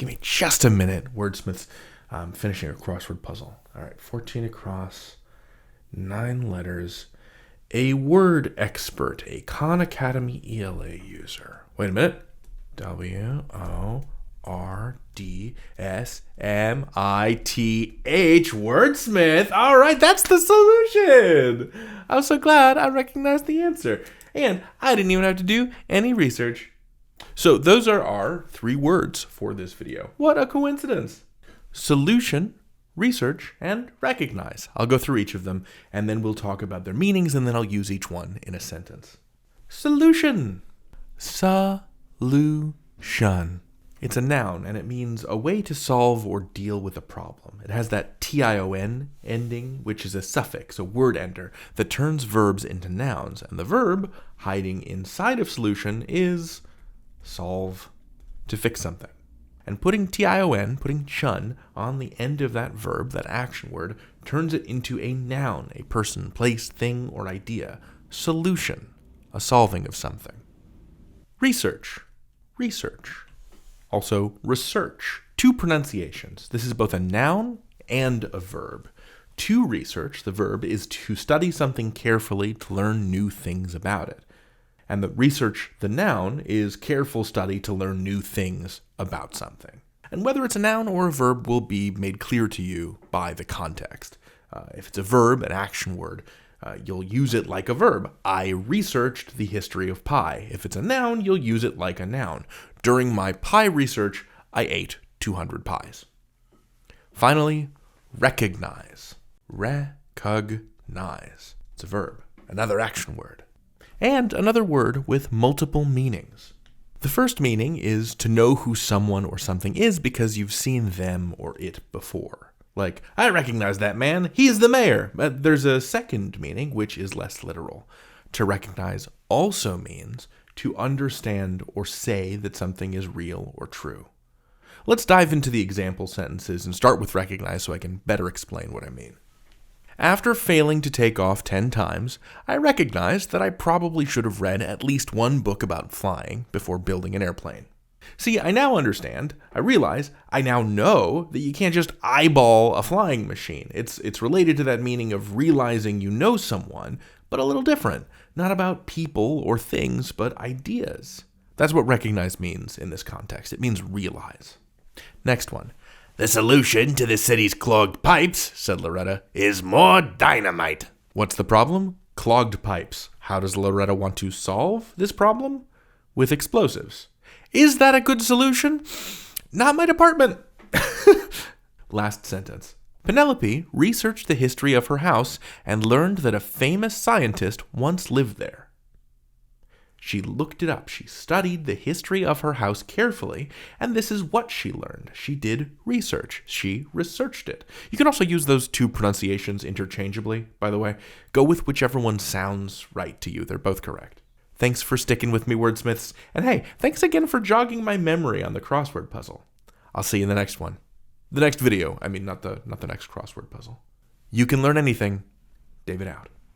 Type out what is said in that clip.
Give me just a minute. Wordsmith's finishing a crossword puzzle. All right, 14 across, 9 letters. A word expert, a Khan Academy ELA user. Wait a minute. WORDSMITH. Wordsmith. All right, that's the solution. I'm so glad I recognized the answer. And I didn't even have to do any research. So those are our 3 words for this video. What a coincidence. Solution, research, and recognize. I'll go through each of them, and then we'll talk about their meanings, and then I'll use each one in a sentence. Solution. Solution. It's a noun, and it means a way to solve or deal with a problem. It has that tion ending, which is a suffix, a word ender, that turns verbs into nouns. And the verb hiding inside of solution is solve, to fix something. And putting putting chun on the end of that verb, that action word, turns it into a noun, a person, place, thing, or idea. Solution, a solving of something. Research. Also, research. 2 pronunciations. This is both a noun and a verb. To research, the verb, is to study something carefully to learn new things about it. And the research, the noun, is careful study to learn new things about something. And whether it's a noun or a verb will be made clear to you by the context. If it's a verb, an action word, you'll use it like a verb. I researched the history of pie. If it's a noun, you'll use it like a noun. During my pie research, I ate 200 pies. Finally, recognize. Recognize. It's a verb. Another action word. And another word with multiple meanings. The first meaning is to know who someone or something is because you've seen them or it before. Like, I recognize that man, he's the mayor. But there's a second meaning, which is less literal. To recognize also means to understand or say that something is real or true. Let's dive into the example sentences and start with recognize so I can better explain what I mean. After failing to take off 10 times, I recognized that I probably should have read at least one book about flying before building an airplane. See, I now understand, I realize, I now know that you can't just eyeball a flying machine. It's related to that meaning of realizing you know someone, but a little different. Not about people or things, but ideas. That's what recognize means in this context. It means realize. Next one. The solution to the city's clogged pipes, said Loretta, is more dynamite. What's the problem? Clogged pipes. How does Loretta want to solve this problem? With explosives. Is that a good solution? Not my department. Last sentence. Penelope researched the history of her house and learned that a famous scientist once lived there. She looked it up. She studied the history of her house carefully, and this is what she learned. She did research. She researched it. You can also use those 2 pronunciations interchangeably, by the way. Go with whichever one sounds right to you. They're both correct. Thanks for sticking with me, wordsmiths. And hey, thanks again for jogging my memory on the crossword puzzle. I'll see you in the next one. The next video. I mean, not the next crossword puzzle. You can learn anything. David out.